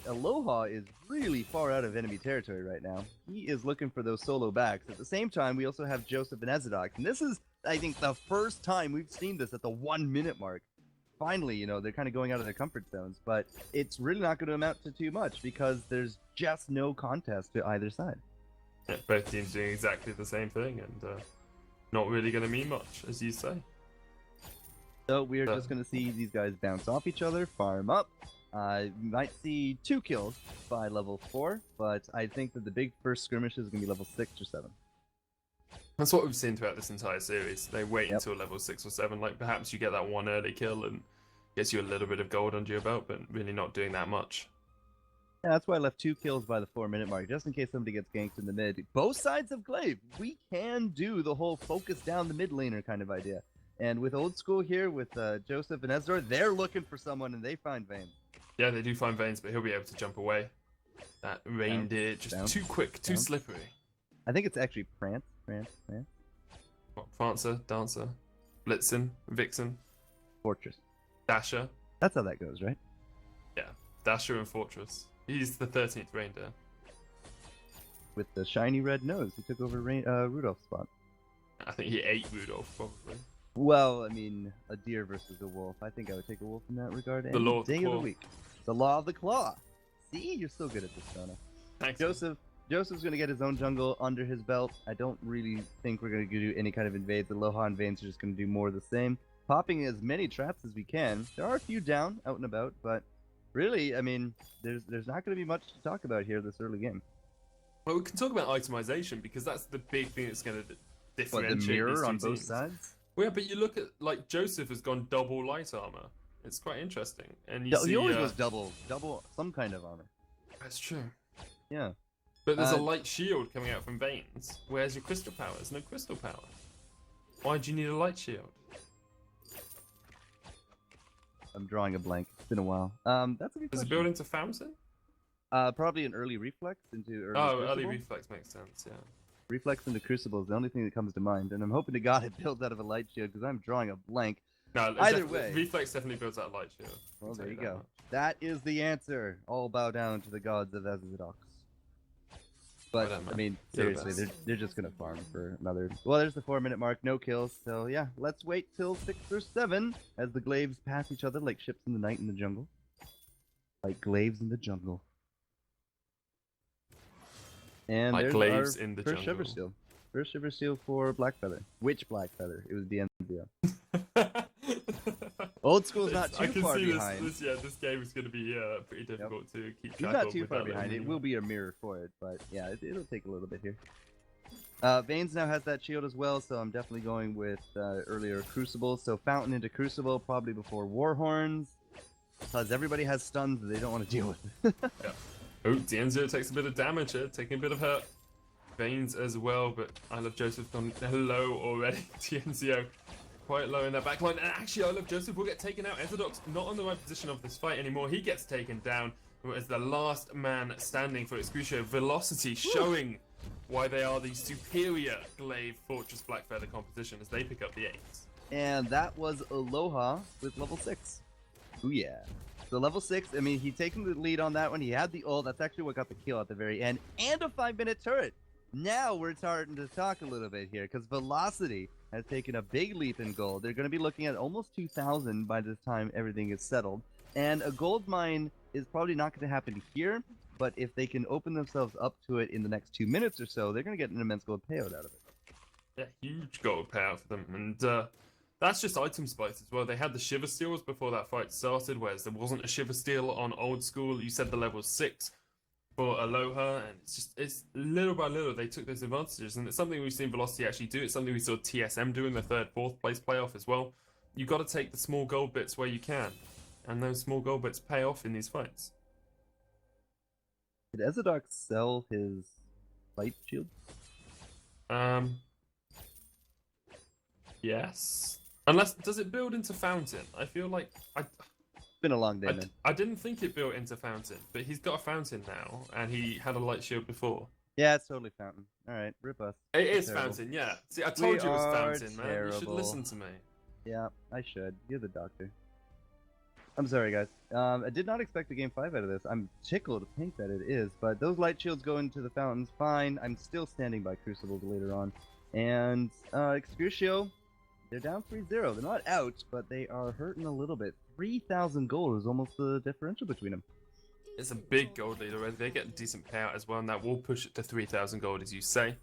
Aloha is really far out of enemy territory right now. He is looking for those solo backs. At the same time, we also have Joseph and Ezidox, and this is, I think, the first time we've seen this at the 1 minute mark. Finally, you know, they're kind of going out of their comfort zones, but it's really not going to amount to too much because there's just no contest to either side. Yeah, both teams doing exactly the same thing, and not really going to mean much, as you say. So we're just going to see these guys bounce off each other, farm up. We might see 2 kills by level 4, but I think that the big first skirmish is going to be level 6 or 7. That's what we've seen throughout this entire series. They wait until level 6 or 7. Like, perhaps you get that one early kill and gets you a little bit of gold under your belt, but really not doing that much. Yeah, that's why I left 2 kills by the 4 minute mark, just in case somebody gets ganked in the mid. Both sides of Glaive, we can do the whole focus down the mid laner kind of idea. And with Old School here, with Joseph and Ezdor, they're looking for someone and they find Vayne. Yeah, they do find Vaynes, but he'll be able to jump away. That reindeer, just too quick, too slippery. I think it's actually Prance. What, Prancer, Dancer, Blitzen, Vixen, Fortress. Dasher. That's how that goes, right? Yeah, Dasher and Fortress. He's the 13th reindeer. With the shiny red nose, he took over Rudolph's spot. I think he ate Rudolph, probably. Well, I mean, a deer versus a wolf. I think I would take a wolf in that regard. The law of the day claw. of the week. The law of the claw. See, you're so good at this, Donna. Thanks. Joseph's gonna get his own jungle under his belt. I don't really think we're gonna do any kind of invades. Aloha and Vaynes are just gonna do more of the same, popping as many traps as we can. There are a few down, out and about, but really, I mean, there's not gonna be much to talk about here this early game. Well, we can talk about itemization because that's the big thing that's going to differentiate the mirror these two on both teams. sides? Well, yeah, but you look at, like, Joseph has gone double light armor. It's quite interesting. And you see, he always was double some kind of armor. That's true. Yeah. But there's a light shield coming out from Vaynes. Where's your crystal power? There's no crystal power. Why do you need a light shield? I'm drawing a blank. It's been a while. That's a good question. Does it build into Fountain? Probably an early reflex into early Early Crucible. reflex makes sense, yeah. Reflex into Crucible is the only thing that comes to mind, and I'm hoping to God it builds out of a light shield because I'm drawing a blank. No, Either way. Reflex definitely builds out light shield. Well, there you go. That is the answer. All bow down to the gods of Azidox. But, I mean, seriously, they're just going to farm for another... Well, there's the 4 minute mark, no kills. So, yeah, let's wait till 6 or 7 as the glaives pass each other like ships in the night in the jungle. Like glaives in the jungle. And like there's glaives our in the first jungle. Shiver Seal. First Shiver Seal for Blackfeather. Which Blackfeather? It was the NBO. Old School's not too far behind. This game is going to be pretty difficult to keep He's track not of. too far behind. It will be a mirror for it, but yeah, it'll take a little bit here. Vaynes now has that shield as well, so I'm definitely going with earlier Crucible. So Fountain into Crucible probably before Warhorns, because everybody has stuns that they don't want to deal with. Yeah. Oh, D'Enzio takes a bit of damage here, taking a bit of hurt. Vaynes as well, but I Love Joseph gone low already. D'Enzio quite low in that backline, and actually I Love Joseph will get taken out. Ezidox not on the right position of this fight anymore. He gets taken down as the last man standing for Excrucio. Velocity showing why they are the superior Glaive Fortress Blackfeather composition as they pick up the 8s. And that was Aloha with level 6. Ooh yeah. So level 6, I mean, he's taking the lead on that one. He had the ult. That's actually what got the kill at the very end. And a 5-minute turret. Now we're starting to talk a little bit here because Velocity has taken a big leap in gold. They're going to be looking at almost 2,000 by the time everything is settled. And a gold mine is probably not going to happen here, but if they can open themselves up to it in the next 2 minutes or so, they're going to get an immense gold payout out of it. Yeah, huge gold payout for them. And that's just item spikes as well. They had the Shiver Steals before that fight started, whereas there wasn't a Shiver Steal on Old School. You said the level 6 for Aloha, and it's little by little they took those advantages, and it's something we've seen Velocity actually do. It's something we saw TSM do in the 3rd, 4th place playoff as well. You got to take the small gold bits where you can, and those small gold bits pay off in these fights. Did Ezidox sell his light shield? Yes. Unless, does it build into Fountain? I feel like It's been a long day, man. I didn't think it built into Fountain, but he's got a Fountain now, and he had a light shield before. Yeah, it's totally Fountain. All right, rip us. It is Fountain, yeah. See, I told you it was Fountain, man. Terrible. You should listen to me. Yeah, I should. You're the doctor. I'm sorry, guys. I did not expect a game 5 out of this. I'm tickled pink that it is, but those light shields go into the fountains. Fine. I'm still standing by Crucibles later on. And Excrucio, they're down 3-0. They're not out, but they are hurting a little bit. 3,000 gold is almost the differential between them. It's a big gold lead already. They get a decent payout as well, and that will push it to 3,000 gold, as you say.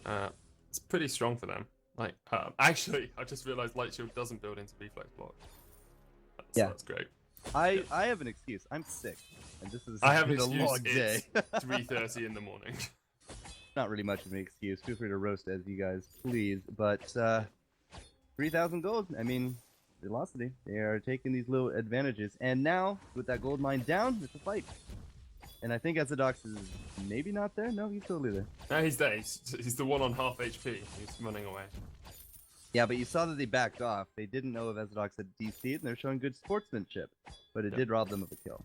It's pretty strong for them. Like, actually, I just realized Light Shield doesn't build into reflex block. That's great. I have an excuse. I'm sick, and this is I have an a excuse. long day. It's 3:30 in the morning. Not really much of an excuse. Feel free to roast as you guys please, but 3,000 gold. I mean, velocity. They are taking these little advantages, and now with that gold mine down, it's a fight. And I think Azadox is maybe not there. No, he's totally there. No, he's there. He's the one on half HP. He's running away. Yeah, but you saw that they backed off. They didn't know if Azadox had DC'd, and they're showing good sportsmanship. But it did rob them of a kill.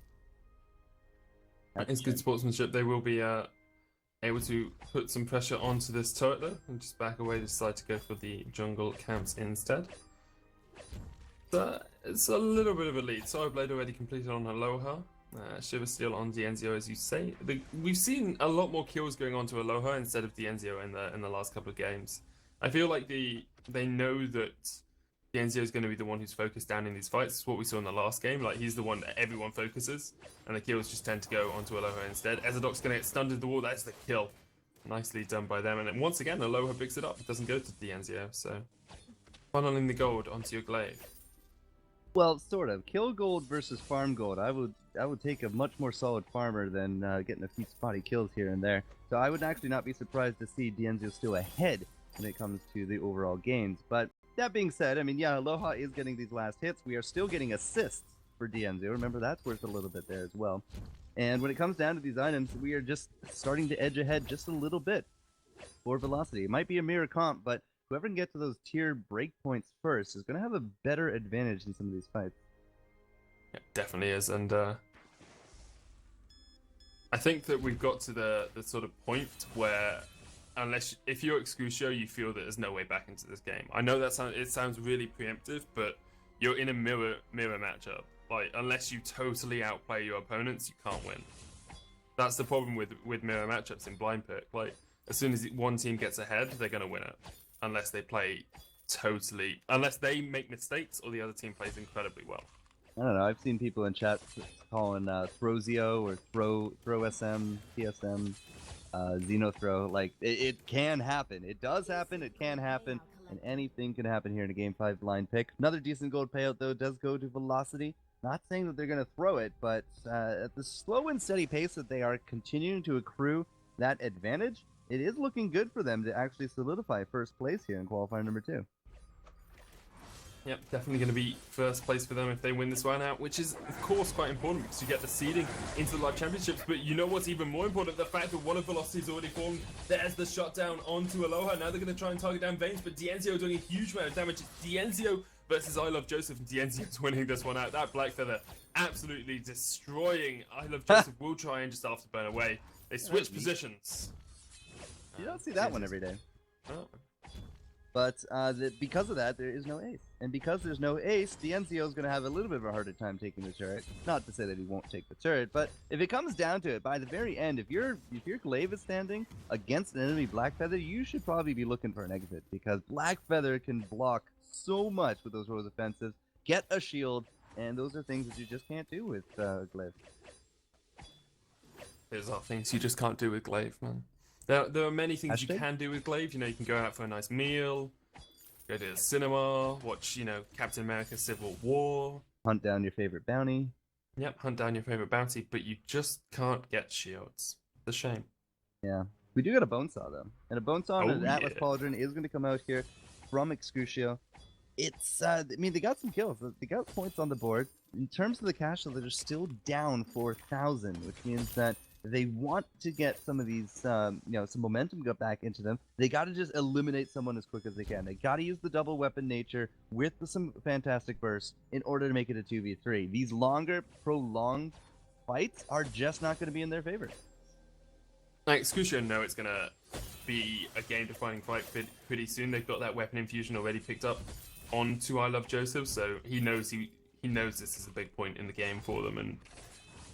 It's good sportsmanship. They will be able to put some pressure onto this turret, though, and just back away, decide to go for the jungle camps instead. So it's a little bit of a lead. Blade already completed on Aloha. Shiver Steel on Dienzio, as you say. We've seen a lot more kills going on to Aloha instead of Dienzio in the last couple of games. I feel like they know that Dienzio is going to be the one who's focused down in these fights. It's what we saw in the last game. Like, he's the one that everyone focuses, and the kills just tend to go onto Aloha instead. Ezadok's going to get stunned into the wall. That's the kill. Nicely done by them. And then once again, Aloha picks it up. It doesn't go to Dienzio, so funneling the gold onto your glaive. Well, sort of. Kill gold versus farm gold. I would take a much more solid farmer than getting a few spotty kills here and there. So I would actually not be surprised to see Dienzio still ahead when it comes to the overall gains. But that being said, I mean, yeah, Aloha is getting these last hits. We are still getting assists for Dienzio. Remember, that's worth a little bit there as well. And when it comes down to these items, we are just starting to edge ahead just a little bit for velocity. It might be a mirror comp, but whoever can get to those tier breakpoints first is going to have a better advantage in some of these fights. Yeah, definitely is. And I think that we've got to the sort of point where if you're Excrucio, you feel that there's no way back into this game. I know that it sounds really preemptive, but you're in a mirror matchup. Like, unless you totally outplay your opponents, you can't win. That's the problem with mirror matchups in blind pick. Like, as soon as one team gets ahead, they're gonna win it, unless they make mistakes or the other team plays incredibly well. I don't know. I've seen people in chat calling Throzio or throw SM, TSM. Xenothrow, like, it can happen. It does happen, it can happen, and anything can happen here in a Game 5 blind pick. Another decent gold payout, though, does go to Velocity. Not saying that they're going to throw it, but at the slow and steady pace that they are continuing to accrue that advantage, it is looking good for them to actually solidify first place here in qualifier number 2. Yep, definitely going to be first place for them if they win this one out, which is, of course, quite important because you get the seeding into the Live Championships. But you know what's even more important? The fact that one of Velocity's already formed. There's the shutdown onto Aloha. Now they're going to try and target down Veins, but Dienzio doing a huge amount of damage. It's Dienzio versus I Love Joseph, and Dienzio's winning this one out. That Black Feather absolutely destroying I Love Joseph. Will try and just afterburn away. They switch positions. You don't see that one every day. Oh. But because of that, there is no ace. And because there's no ace, Dienzio is going to have a little bit of a harder time taking the turret. Not to say that he won't take the turret, but if it comes down to it, by the very end, if your glaive is standing against an enemy Blackfeather, you should probably be looking for an exit, because Blackfeather can block so much with those rose offensives, get a shield, and those are things that you just can't do with glaive. There's other things you just can't do with glaive, man. There are many things you can do with glaive. You know, you can go out for a nice meal, go to the cinema, watch, Captain America Civil War. Hunt down your favorite bounty. Yep, hunt down your favorite bounty, but you just can't get shields. It's a shame. Yeah. We do got a Bonesaw, though. And a Bonesaw and an Atlas Pauldron is going to come out here from Excrucio. It's, I mean, they got some kills. They got points on the board. In terms of the cash, though, they're still down 4,000, which means that they want to get some of these, some momentum got back into them. They got to just eliminate someone as quick as they can. They got to use the double weapon nature with some fantastic bursts in order to make it a 2v3. These longer, prolonged fights are just not going to be in their favor. Like, Excrucio know it's going to be a game-defining fight pretty soon. They've got that weapon infusion already picked up onto I Love Joseph, so he knows he he knows this is a big point in the game for them, and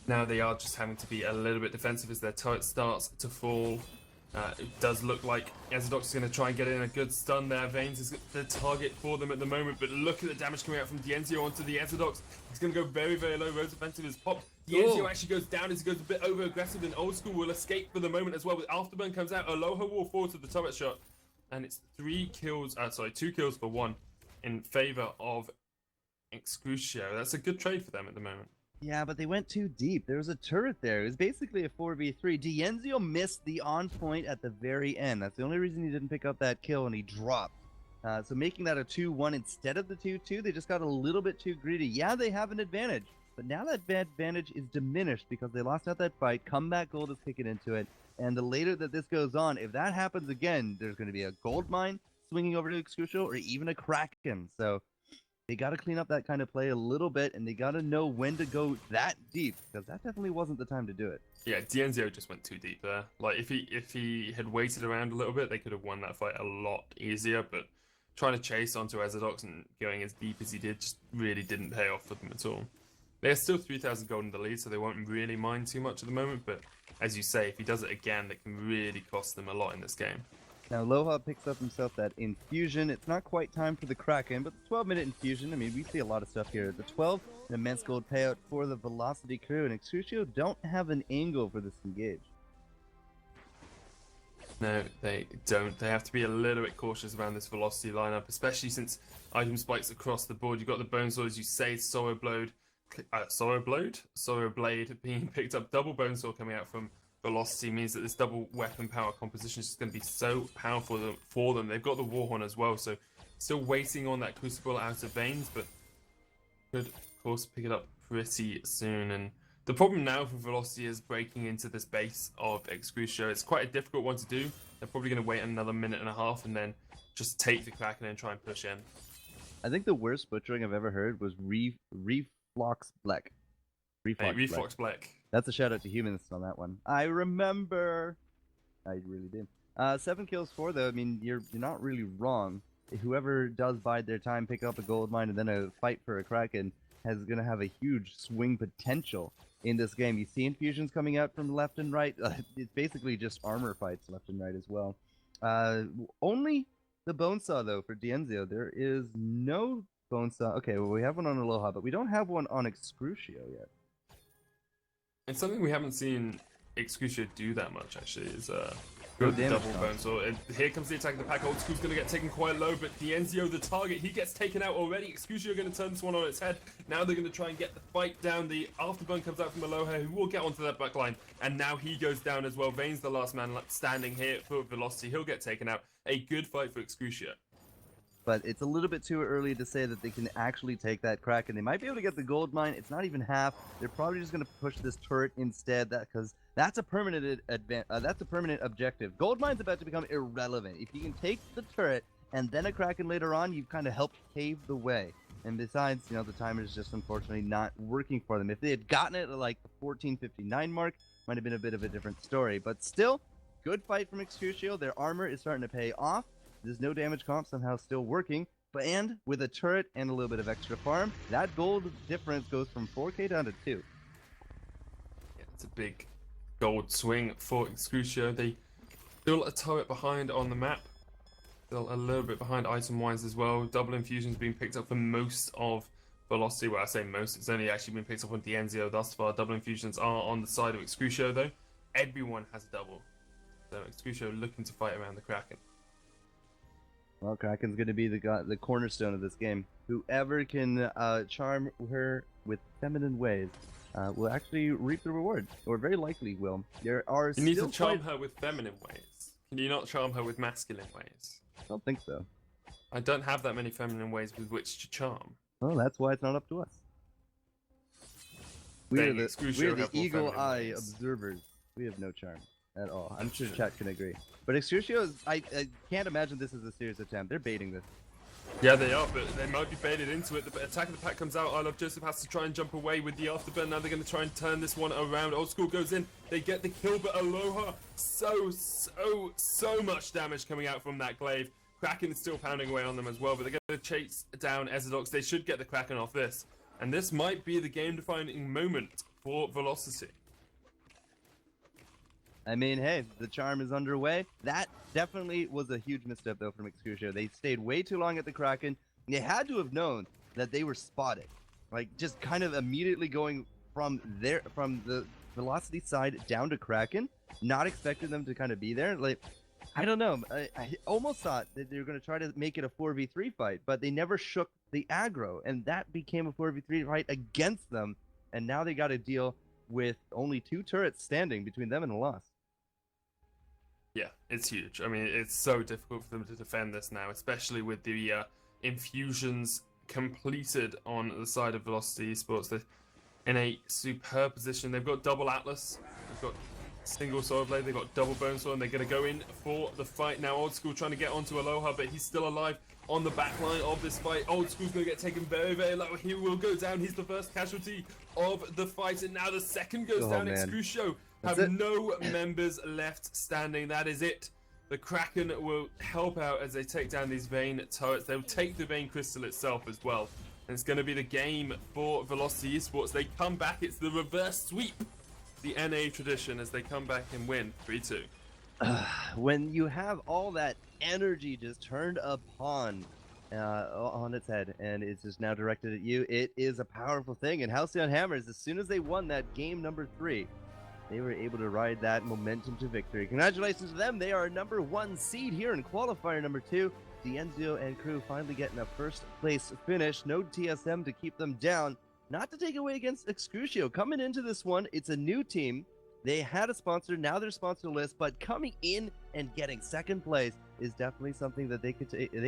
now they are just having to be a little bit defensive as their turret starts to fall. It does look like Ezredox is going to try and get in a good stun there. Vaynes is the target for them at the moment, but look at the damage coming out from Dienzio onto the Ezredox. He's going to go very, very low. Rose offensive is popped. Dienzio actually goes down as he goes a bit over aggressive, and Old School will escape for the moment as well. With Afterburn comes out, Aloha will fall to the turret shot, and it's 2 kills for 1 in favor of Excrucio. That's a good trade for them at the moment. Yeah, but they went too deep. There was a turret there. It was basically a 4v3. Dienzio missed the on point at the very end. That's the only reason he didn't pick up that kill, and he dropped. So making that a 2-1 instead of the 2-2, they just got a little bit too greedy. Yeah, they have an advantage, but now that advantage is diminished because they lost out that fight. Comeback gold is kicking into it, and the later that this goes on, if that happens again, there's going to be a gold mine swinging over to Excrucio or even a Kraken. So they got to clean up that kind of play a little bit, and they got to know when to go that deep, because that definitely wasn't the time to do it. Yeah, Dienzio just went too deep there. Like, if he had waited around a little bit, they could have won that fight a lot easier, but trying to chase onto Ezredox and going as deep as he did just really didn't pay off for them at all. They're still 3,000 gold in the lead, so they won't really mind too much at the moment, but as you say, if he does it again, that can really cost them a lot in this game. Now, Loha picks up himself that infusion. It's not quite time for the Kraken, but the 12-minute infusion, I mean, we see a lot of stuff here. The 12, an immense gold payout for the Velocity crew, and Excrucio don't have an angle for this engage. No, they don't. They have to be a little bit cautious around this Velocity lineup, especially since item spikes across the board. You've got the Bone Sword, as you say, Sorrow Blade being picked up. Double Bone Sword coming out from Velocity means that this double weapon power composition is just going to be so powerful for them. They've got the Warhorn as well, so still waiting on that Crucible out of Vaynes, but could, of course, pick it up pretty soon. And the problem now for Velocity is breaking into this base of Excrucio. It's quite a difficult one to do. They're probably going to wait another minute and a half and then just take the Kraken and try and push in. I think the worst butchering I've ever heard was Reflox Black. Reflox Black. That's a shout out to humans on that one. I remember. I really did. 7 kills 4 though. I mean, you're not really wrong. Whoever does bide their time, pick up a gold mine, and then a fight for a Kraken is gonna have a huge swing potential in this game. You see infusions coming out from left and right. It's basically just armor fights left and right as well. Only the Bone Saw though for Dienzio. There is no Bone Saw. Okay, well we have one on Aloha, but we don't have one on Excrucio yet. It's something we haven't seen Excrucio do that much, actually, is go the double Bone Sword. And here comes the attack of the pack. Old School's going to get taken quite low, but Dienzio, the target, he gets taken out already. Excrucio are going to turn this one on its head. Now they're going to try and get the fight down. The Afterburn comes out from Aloha, who will get onto that backline, and now he goes down as well. Vaynes, the last man standing here for Velocity. He'll get taken out. A good fight for Excrucio. But it's a little bit too early to say that they can actually take that Kraken. They might be able to get the gold mine. It's not even half. They're probably just going to push this turret instead, because that's a permanent objective. Gold mine's about to become irrelevant. If you can take the turret and then a Kraken later on, you've kind of helped pave the way. And besides, you know, the timer is just unfortunately not working for them. If they had gotten it at like the 14:59 mark, might have been a bit of a different story. But still, good fight from Excrucio. Their armor is starting to pay off. There's no damage comp somehow still working, and with a turret and a little bit of extra farm, that gold difference goes from 4k down to 2. Yeah, it's a big gold swing for Excrucio. They still a turret behind on the map, still a little bit behind item-wise as well. Double infusions being picked up for most of Velocity. Well, I say most, it's only actually been picked up on Dienzio thus far. Double infusions are on the side of Excrucio though. Everyone has a double, so Excrucio looking to fight around the Kraken. Well, Kraken's going to be the cornerstone of this game. Whoever can charm her with feminine ways will actually reap the reward, or very likely will. There are You need to charm her with feminine ways. Can you not charm her with masculine ways? I don't think so. I don't have that many feminine ways with which to charm. Well, that's why it's not up to us. We're the eagle-eye observers. We have no charm at all. I'm sure chat can agree. But Excrucio is, I can't imagine this is a serious attempt. They're baiting this. Yeah, they are, but they might be baited into it. The attack of the pack comes out. I Love Joseph has to try and jump away with the afterburn. Now they're going to try and turn this one around. Old School goes in. They get the kill, but Aloha, so much damage coming out from that glaive. Kraken is still pounding away on them as well, but they're going to chase down Ezredox. They should get the Kraken off this. And this might be the game-defining moment for Velocity. I mean, hey, the charm is underway. That definitely was a huge misstep, though, from Excrucio. They stayed way too long at the Kraken. They had to have known that they were spotted. Like, just kind of immediately going from the Velocity side down to Kraken, not expecting them to kind of be there. Like, I don't know. I almost thought that they were going to try to make it a 4v3 fight, but they never shook the aggro, and that became a 4v3 fight against them, and now they got to deal with only 2 turrets standing between them and a loss. Yeah, it's huge. I mean, it's so difficult for them to defend this now, especially with the infusions completed on the side of Velocity Esports. They're in a superb position. They've got double Atlas, they've got single Sword Blade, they've got double Bone Sword, and they're going to go in for the fight now. Old School trying to get onto Aloha, but he's still alive on the back line of this fight. Old School's going to get taken very, very low. He will go down. He's the first casualty of the fight, and now the second goes down. Man. Excrucio have no members left standing. That is it. The Kraken will help out as they take down these Vayne turrets. They'll take the Vayne Crystal itself as well. And it's going to be the game for Velocity Esports. They come back. It's the reverse sweep. The NA tradition as they come back and win 3-2. When you have all that energy just turned upon on its head, and it's just now directed at you, it is a powerful thing. And Halcyon Hammers, as soon as they won that game number 3, they were able to ride that momentum to victory. Congratulations to them. They are number 1 seed here in qualifier number 2. Dienzio and crew finally getting a first place finish. No TSM to keep them down. Not to take away against Excrucio. Coming into this one, it's a new team. They had a sponsor, now they're sponsorless, but coming in and getting second place is definitely something that they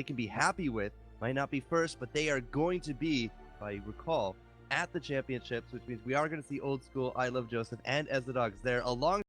can be happy with. Might not be first, but they are going to be, if I recall, at the championships, which means we are going to see Old School, I Love Joseph, and As the Dogs there along